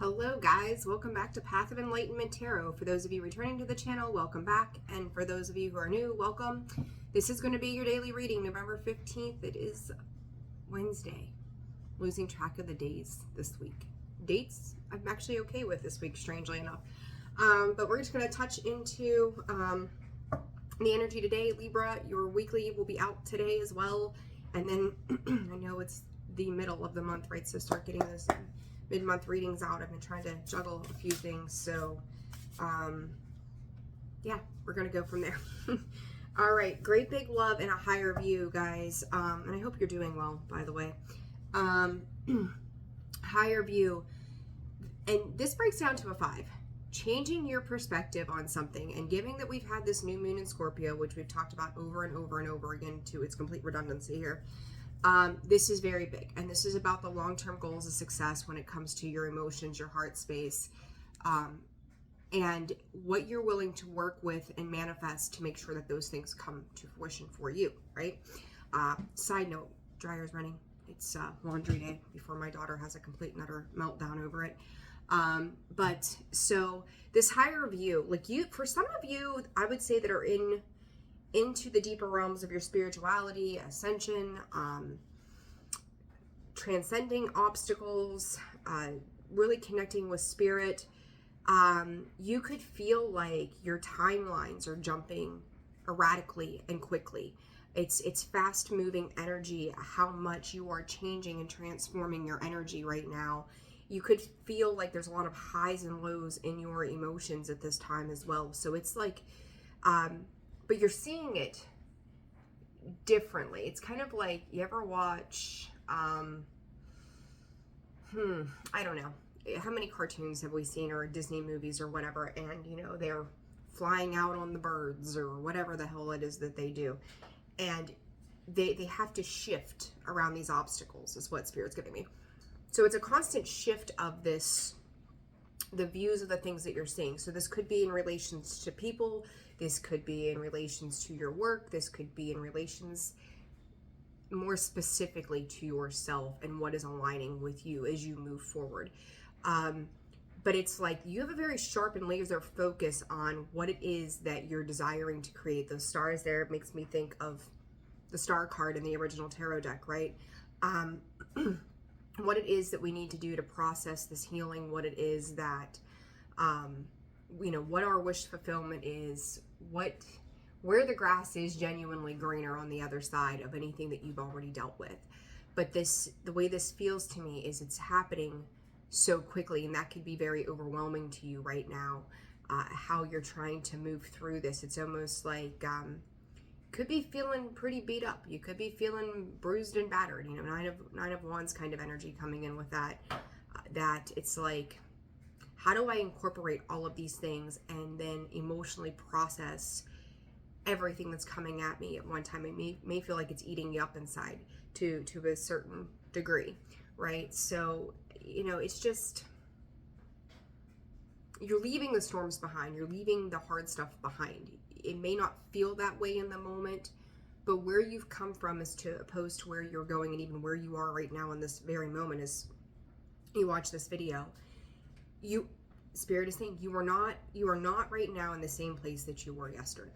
Hello guys, welcome back to Path of Enlightenment Tarot. For those of you returning to the channel, welcome back. And for those of you who are new, welcome. This is going to be your daily reading, November 15th. It is Wednesday. Losing track of the days this week. Dates, I'm actually okay with this week, strangely enough. But we're just going to touch into the energy today. Libra, your weekly will be out today as well. And then I know it's the middle of the month, right? So start getting those mid-month readings out. I've been trying to juggle a few things, so yeah, we're gonna go from there. All right, great big love and a higher view, guys, and I hope you're doing well, by the way. Higher view, and this breaks down to a 5. Changing your perspective on something, and given that we've had this new moon in Scorpio, which we've talked about over and over and over again to its complete redundancy here. This is very big, and this is about the long-term goals of success when it comes to your emotions, your heart space, and what you're willing to work with and manifest to make sure that those things come to fruition for you, right? Side note, dryer's running. It's laundry day before my daughter has a complete and utter meltdown over it. But so this higher view, like for some of you, I would say that are into the deeper realms of your spirituality, ascension, transcending obstacles, really connecting with spirit, you could feel like your timelines are jumping erratically and quickly. It's fast moving energy, how much you are changing and transforming your energy right now. You could feel like there's a lot of highs and lows in your emotions at this time as well. So it's like, but you're seeing it differently. It's kind of like, you ever watch, I don't know. How many cartoons have we seen, or Disney movies or whatever, and, you know, they're flying out on the birds or whatever the hell it is that they do. And they have to shift around these obstacles is what Spirit's giving me. So it's a constant shift of this, the views of the things that you're seeing. So this could be in relations to people. This could be in relations to your work. This could be in relations more specifically to yourself and what is aligning with you as you move forward. But it's like you have a very sharp and laser focus on what it is that you're desiring to create. Those stars there makes me think of the star card in the original tarot deck, right? What it is that we need to do to process this healing, what it is that, you know, what our wish fulfillment is, where the grass is genuinely greener on the other side of anything that you've already dealt with. But the way this feels to me is it's happening so quickly, and that could be very overwhelming to you right now, how you're trying to move through this. It's almost like, could be feeling pretty beat up. You could be feeling bruised and battered, you know, nine of wands kind of energy coming in with that, that it's like, how do I incorporate all of these things and then emotionally process everything that's coming at me at one time? It may feel like it's eating you up inside to a certain degree, right? So, you know, it's just, you're leaving the storms behind. You're leaving the hard stuff behind. It may not feel that way in the moment, but where you've come from is to opposed to where you're going, and even where you are right now in this very moment as you watch this video. Spirit is saying you are not right now in the same place that you were yesterday.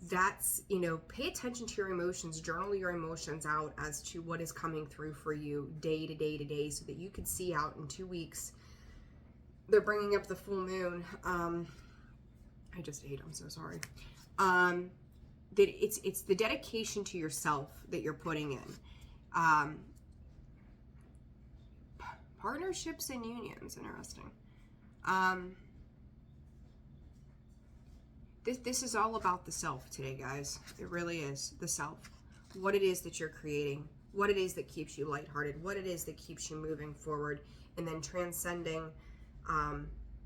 That's, you know, pay attention to your emotions, journal your emotions out as to what is coming through for you day to day to day, so that you can see out in 2 weeks. They're bringing up the full moon. I just ate, I'm so sorry. That it's the dedication to yourself that you're putting in. Partnerships and unions, interesting. This is all about the self today, guys. It really is the self. What it is that you're creating, what it is that keeps you lighthearted, what it is that keeps you moving forward, and then transcending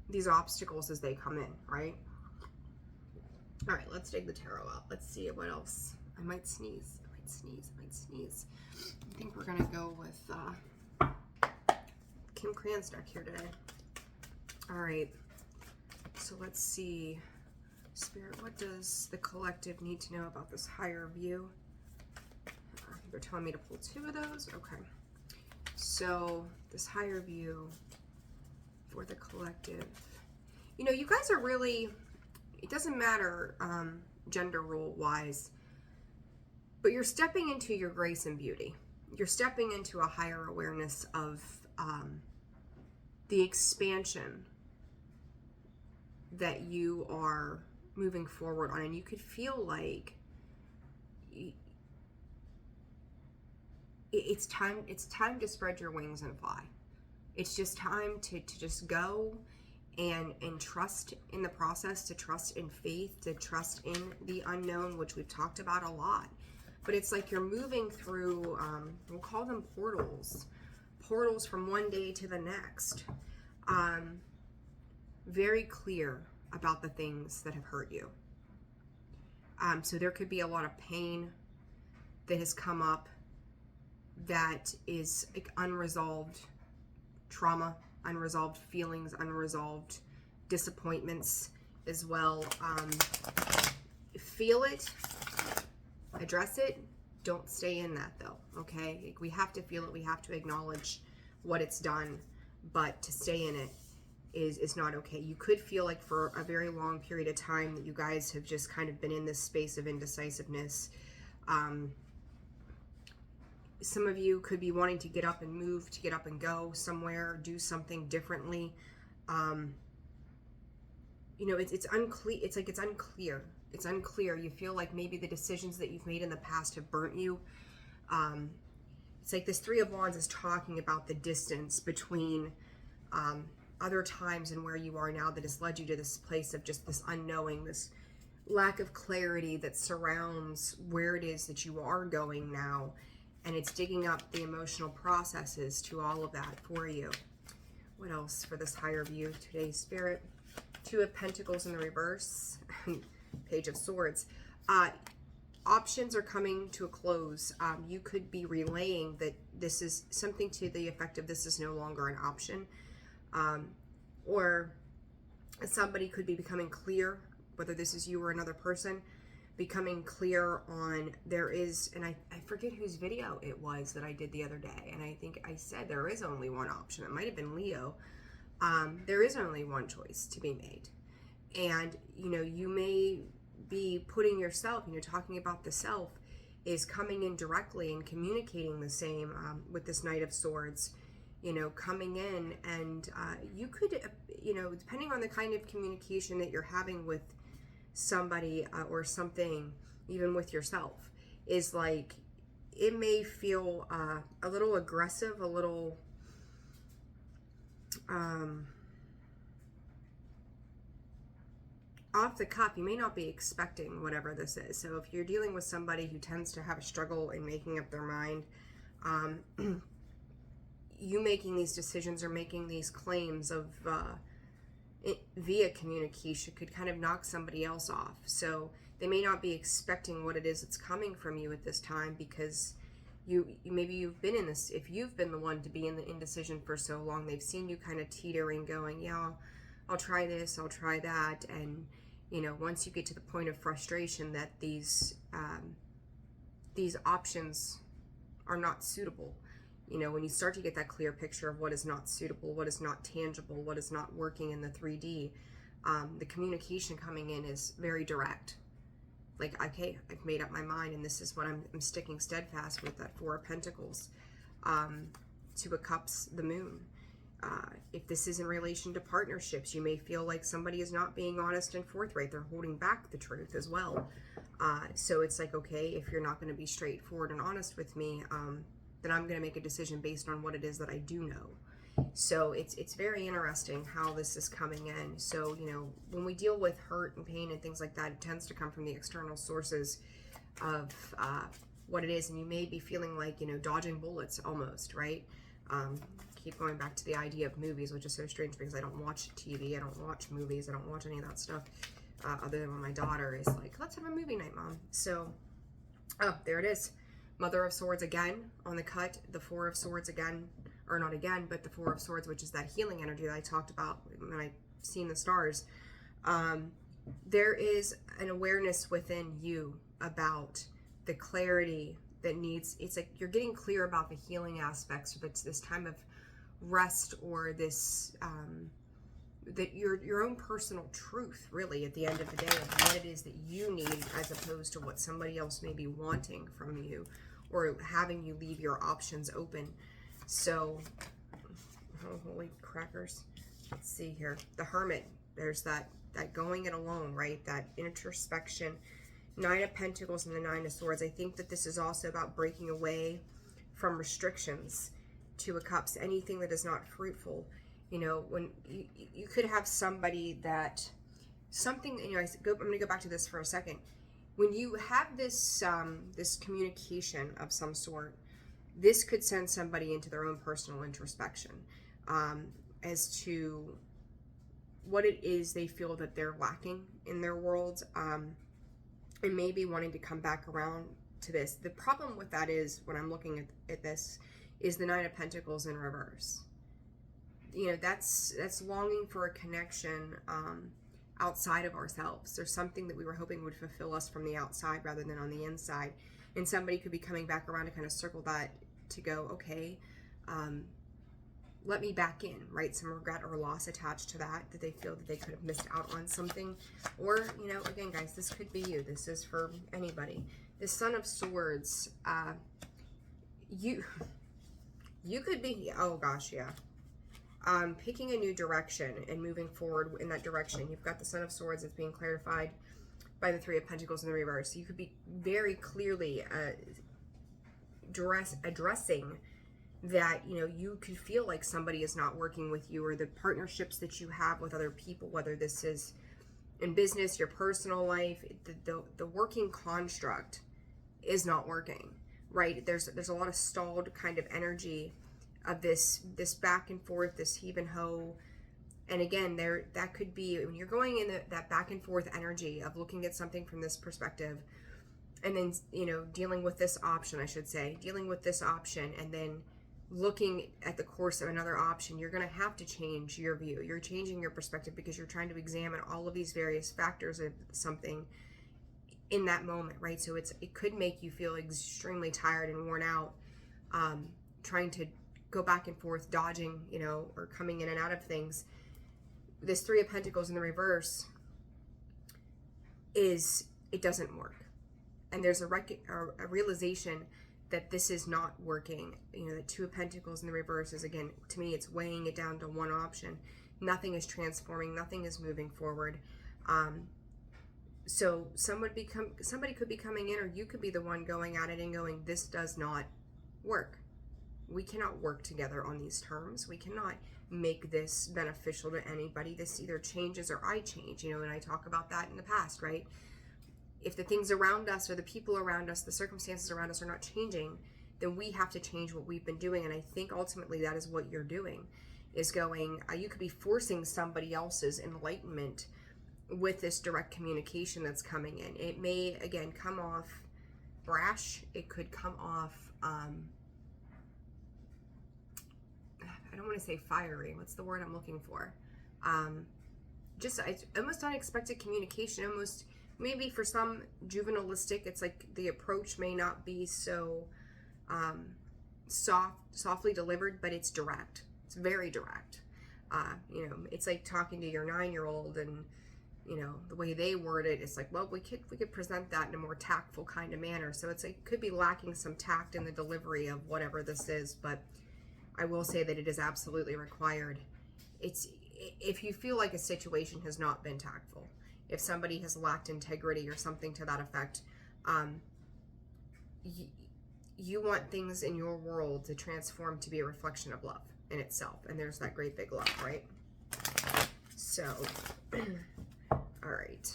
these obstacles as they come in, right? All right, let's dig the tarot out. Let's see what else. I might sneeze. I think we're going to go with Kim Cran's deck here today. All right, so let's see. Spirit, what does the collective need to know about this higher view? They're telling me to pull 2 of those. Okay. So this higher view, for the collective. You know, you guys are really, it doesn't matter gender role wise, but you're stepping into your grace and beauty. You're stepping into a higher awareness of the expansion that you are moving forward on, and you could feel like it's time to spread your wings and fly. It's just time to just go and trust in the process, to trust in faith, to trust in the unknown, which we've talked about a lot. But it's like you're moving through, we'll call them portals from one day to the next. Very clear about the things that have hurt you. So there could be a lot of pain that has come up that is like unresolved trauma, unresolved feelings, unresolved disappointments as well. Feel it, address it, don't stay in that though, okay? Like, we have to feel it, we have to acknowledge what it's done, but to stay in it is not okay. You could feel like for a very long period of time that you guys have just kind of been in this space of indecisiveness. Some of you could be wanting to get up and move, to get up and go somewhere, do something differently. You know, it's unclear. It's like it's unclear. It's unclear. You feel like maybe the decisions that you've made in the past have burnt you. It's like this Three of Wands is talking about the distance between other times and where you are now that has led you to this place of just this unknowing, this lack of clarity that surrounds where it is that you are going now. And it's digging up the emotional processes to all of that for you. What else for this higher view today, Spirit? Two of Pentacles in the reverse, Page of Swords. Options are coming to a close. You could be relaying that this is something to the effect of this is no longer an option. Or somebody could be becoming clear, whether this is you or another person, becoming clear on there is, and I forget whose video it was that I did the other day, and I think I said there is only one option. It might have been Leo. There is only one choice to be made. And, you know, you may be putting yourself, you know, talking about the self is coming in directly and communicating the same with this Knight of Swords, you know, coming in, and you could, you know, depending on the kind of communication that you're having with somebody or something, even with yourself, is like, it may feel a little aggressive, a little off the cuff. You may not be expecting whatever this is. So if you're dealing with somebody who tends to have a struggle in making up their mind, you making these decisions or making these claims of via communication could kind of knock somebody else off. So they may not be expecting what it is that's coming from you at this time, because maybe you've been in this, if you've been the one to be in the indecision for so long, they've seen you kind of teetering, going, yeah, I'll try this, I'll try that. And, you know, once you get to the point of frustration that these options are not suitable, you know, when you start to get that clear picture of what is not suitable, what is not tangible, what is not working in the 3D, the communication coming in is very direct. Like, okay, I've made up my mind, and this is what I'm sticking steadfast with. That Four of Pentacles, Two of Cups, the Moon. If this is in relation to partnerships, you may feel like somebody is not being honest and forthright. They're holding back the truth as well. So it's like, okay, if you're not going to be straightforward and honest with me, then I'm going to make a decision based on what it is that I do know. So it's very interesting how this is coming in. So, you know, when we deal with hurt and pain and things like that, it tends to come from the external sources of what it is. And you may be feeling like, you know, dodging bullets almost, right? Keep going back to the idea of movies, which is so strange because I don't watch TV, I don't watch movies, I don't watch any of that stuff, other than when my daughter is like, let's have a movie night, Mom. So, oh, there it is. Mother of Swords again on the cut, the Four of Swords again, or not again, but the Four of Swords, which is that healing energy that I talked about when I seen the stars. There is an awareness within you about the clarity that needs, it's like you're getting clear about the healing aspects, or this time of rest, or this that your own personal truth, really, at the end of the day, of what it is that you need, as opposed to what somebody else may be wanting from you, or having you leave your options open. So, oh, holy crackers. Let's see here. The Hermit. There's that going it alone, right? That introspection. Nine of Pentacles and the Nine of Swords. I think that this is also about breaking away from restrictions. Two of Cups. Anything that is not fruitful. You know, when you could have somebody that, something, you know, I'm going to go back to this for a second. When you have this, this communication of some sort, this could send somebody into their own personal introspection as to what it is they feel that they're lacking in their world, and maybe wanting to come back around to this. The problem with that is, when I'm looking at this, is the Nine of Pentacles in reverse. You know, that's longing for a connection outside of ourselves. There's something that we were hoping would fulfill us from the outside rather than on the inside. And somebody could be coming back around to kind of circle that, to go, okay, let me back in, right? Some regret or loss attached to that they feel that they could have missed out on something. Or, you know, again, guys, this could be you. This is for anybody. The Son of Swords, you could be, oh gosh, yeah. Picking a new direction and moving forward in that direction. You've got the Son of Swords that's being clarified by the Three of Pentacles in the reverse. You could be very clearly addressing that, you know, you could feel like somebody is not working with you, or the partnerships that you have with other people, whether this is in business, your personal life, the working construct is not working, right? There's a lot of stalled kind of energy of this back and forth, this heave and ho. And again, that could be when you're going in that back and forth energy of looking at something from this perspective, and then, you know, dealing with this option, I should say, dealing with this option, and then looking at the course of another option. You're going to have to change your view. You're changing your perspective because you're trying to examine all of these various factors of something in that moment, right? So it could make you feel extremely tired and worn out, trying to go back and forth, dodging, you know, or coming in and out of things. This Three of Pentacles in the reverse is, it doesn't work. And there's a realization that this is not working. You know, the Two of Pentacles in the reverse is, again, to me, it's weighing it down to one option. Nothing is transforming. Nothing is moving forward. So somebody could be coming in, or you could be the one going at it and going, this does not work. We cannot work together on these terms. We cannot make this beneficial to anybody. This either changes or I change, you know, and I talk about that in the past, right? If the things around us or the people around us, the circumstances around us are not changing, then we have to change what we've been doing. And I think ultimately that is what you're doing, is going, you could be forcing somebody else's enlightenment with this direct communication that's coming in. It may, again, come off brash. It could come off, I don't want to say fiery. What's the word I'm looking for? Just almost unexpected communication. Almost, maybe for some juvenilistic, it's like the approach may not be so softly delivered, but it's direct. It's very direct. You know, it's like talking to your 9-year-old, and you know, the way they word it, it's like, well, we could present that in a more tactful kind of manner. So it's like, could be lacking some tact in the delivery of whatever this is, but I will say that it is absolutely required. It's, if you feel like a situation has not been tactful, if somebody has lacked integrity or something to that effect, you want things in your world to transform to be a reflection of love in itself. And there's that great big love, right? So, all right.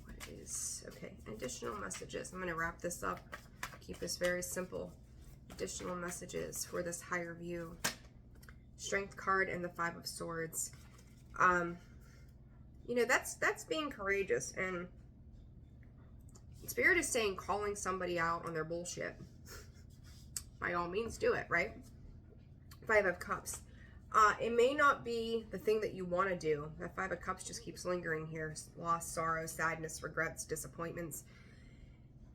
What is, okay, additional messages. I'm going to wrap this up, keep this very simple. Additional messages for this higher view. Strength card and the Five of Swords. You know, that's being courageous, and Spirit is saying calling somebody out on their bullshit. By all means, do it, right? Five of Cups. It may not be the thing that you want to do. That Five of Cups just keeps lingering here. Loss, sorrow, sadness, regrets, disappointments.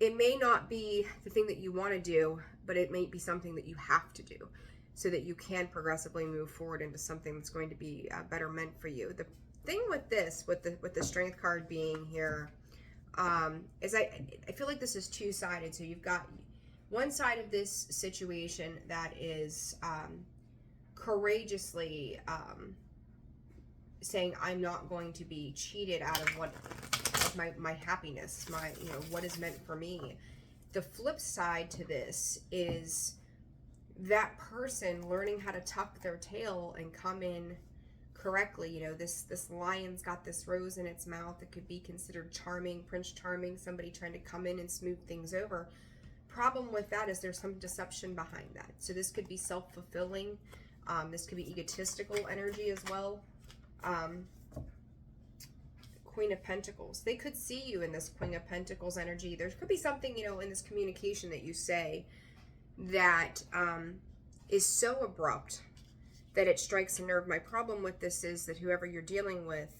It may not be the thing that you want to do, but it may be something that you have to do. so that you can progressively move forward into something that's going to be better meant for you. The thing with this, with the Strength card being here, is I feel like this is two-sided. So you've got one side of this situation that is courageously saying, I'm not going to be cheated out of my happiness, my, you know, what is meant for me. The flip side to this is that person learning how to tuck their tail and come in correctly. You know, this lion's got this rose in its mouth that could be considered charming, Prince Charming, somebody trying to come in and smooth things over. Problem with that is there's some deception behind that. So this could be self-fulfilling. This could be egotistical energy as well. Queen of Pentacles. They could see you in this Queen of Pentacles energy. There could be something, you know, in this communication that you say that is so abrupt that it strikes a nerve. My problem with this is that whoever you're dealing with,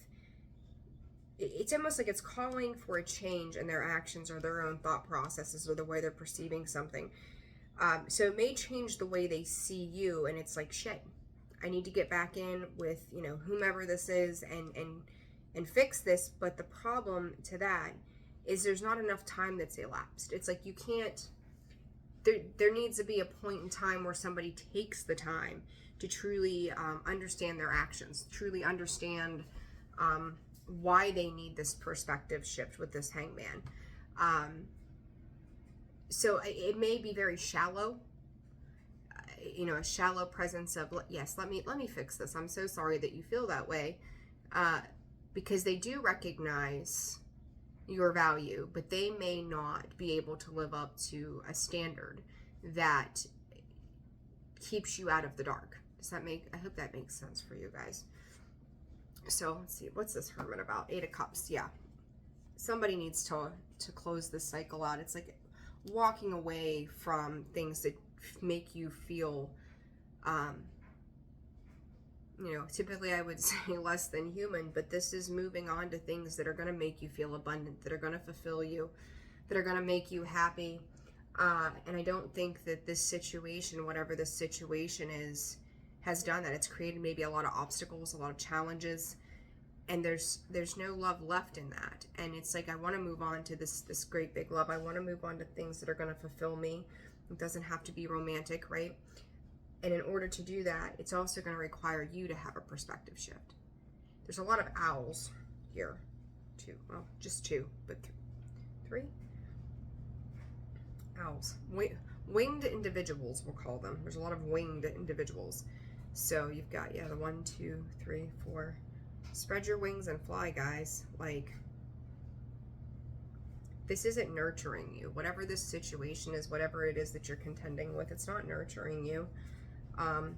it's almost like it's calling for a change in their actions or their own thought processes or the way they're perceiving something. So it may change the way they see you, and it's like, shit, I need to get back in with, you know, whomever this is and fix this. But the problem to that is there's not enough time that's elapsed. It's like you can't, there needs to be a point in time where somebody takes the time to truly understand their actions, truly understand why they need this perspective shift with this Hangman. So it may be very shallow, you know, a shallow presence of, yes, let me fix this. I'm so sorry that you feel that way, because they do recognize your value, but they may not be able to live up to a standard that keeps you out of the dark. Does that make, I hope that makes sense for you guys. So let's see, what's this Hermit about? 8 of Cups. Yeah, somebody needs to close this cycle out. It's like walking away from things that make you feel, you know, typically I would say less than human, but this is moving on to things that are going to make you feel abundant, that are going to fulfill you, that are going to make you happy. And I don't think that this situation, whatever this situation is, has done that. It's created maybe a lot of obstacles, a lot of challenges, and there's no love left in that. And it's like, I want to move on to this great big love. I want to move on to things that are going to fulfill me. It doesn't have to be romantic, right? And in order to do that, it's also going to require you to have a perspective shift. There's a lot of owls here. 2, well, just 2, but 3 owls. Winged individuals, we'll call them. There's a lot of winged individuals. So you've got, yeah, the 1, 2, 3, 4. Spread your wings and fly, guys. Like, this isn't nurturing you. Whatever this situation is, whatever it is that you're contending with, it's not nurturing you. And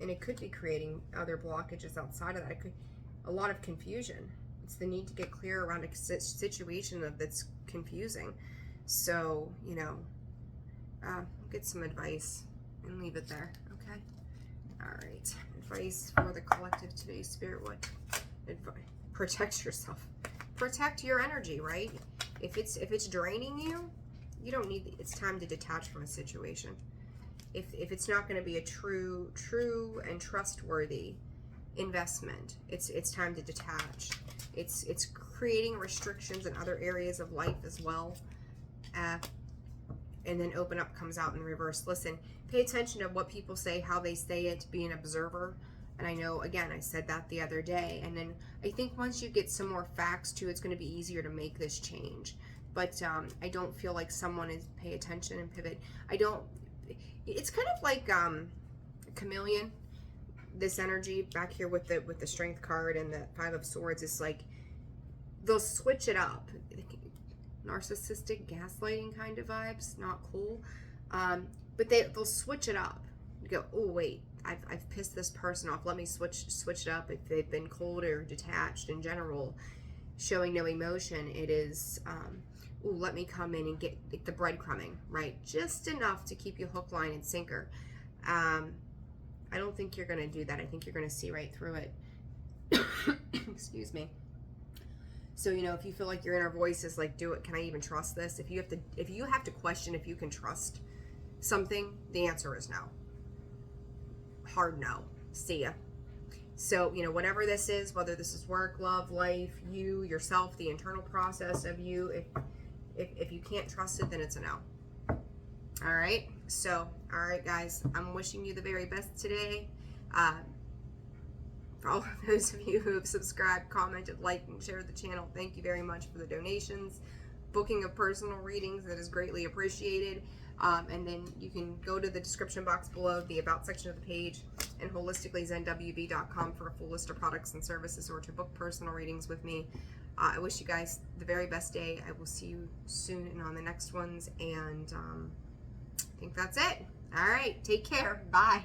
it could be creating other blockages outside of that. It could, a lot of confusion. It's the need to get clear around a situation that's confusing. So, you know, get some advice and leave it there. Okay. All right. Advice for the collective today, Spirit. What? Advice. Protect yourself. Protect your energy, right? If it's draining you, you don't need. It's time to detach from a situation. If it's not going to be a true and trustworthy investment, it's time to detach. It's creating restrictions in other areas of life as well. And then open up comes out in reverse. Listen, pay attention to what people say, how they say it, be an observer. And I know, again, I said that the other day. And then I think once you get some more facts too, it's going to be easier to make this change. But I don't feel like someone is pay attention and pivot. It's kind of like a chameleon. This energy back here with the Strength card and the 5 of Swords is like they'll switch it up. Narcissistic, gaslighting kind of vibes, not cool. But they'll switch it up. You go, oh wait, I've pissed this person off. Let me switch it up. If they've been cold or detached in general, showing no emotion, it is ooh, let me come in and get the breadcrumbing, right? Just enough to keep you hook, line, and sinker. I don't think you're gonna do that. I think you're gonna see right through it. Excuse me. So, you know, if you feel like your inner voice is like, do it, can I even trust this? If you have to question if you can trust something, the answer is no. hard no. See ya. So, you know, whatever this is, whether this is work, love, life, you, yourself, the internal process of you, if you can't trust it, then it's a no. All right. So, all right, guys, I'm wishing you the very best today. For all of those of you who have subscribed, commented, liked, and shared the channel, thank you very much for the donations. Booking of personal readings, that is greatly appreciated. And then you can go to the description box below, the About section of the page, and holisticallyzenwb.com for a full list of products and services, or to book personal readings with me. I wish you guys the very best day. I will see you soon and on the next ones. And I think that's it. All right. Take care. Bye.